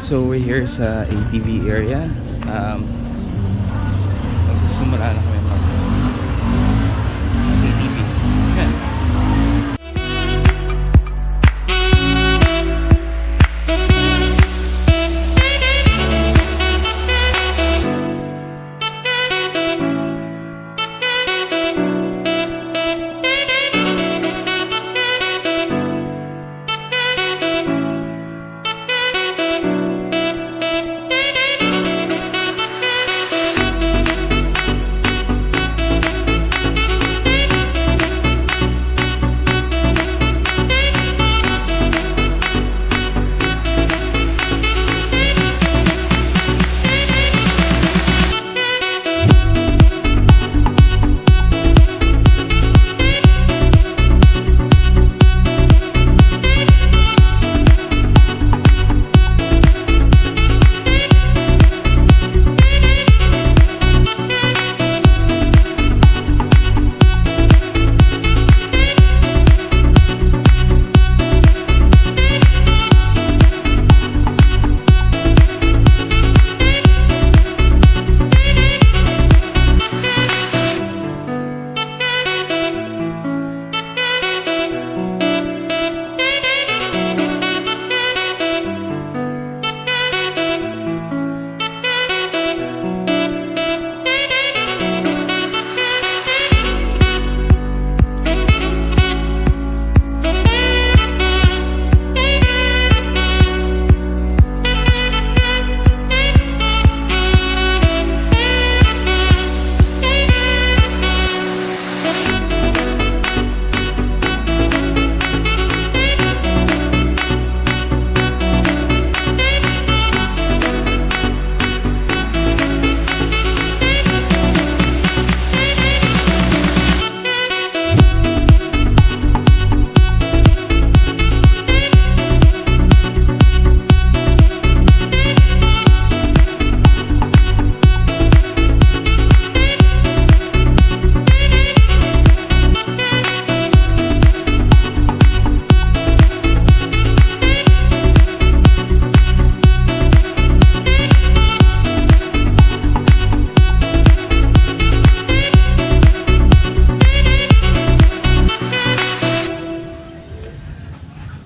So we're here sa ATV area. Magsisimula na kami mag ATV. Yan.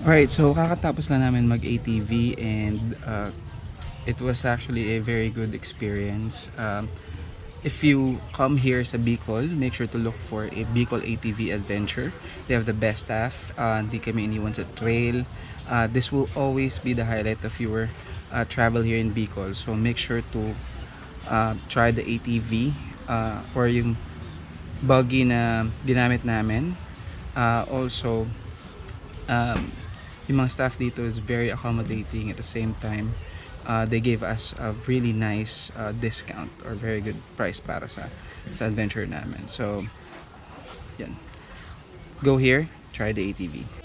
Alright, so kakatapos lang namin mag ATV and it was actually a very good experience. If you come here sa Bicol, make sure to look for a Bicol ATV adventure. They have the best staff. Hindi kami iniwan sa trail. This will always be the highlight of your travel here in Bicol. So make sure to try the ATV or yung buggy na ginamit namin. Also, yung mga staff dito is very accommodating. At the same time, they gave us a really nice discount or very good price para sa adventure namin. So yan, go here, try the ATV.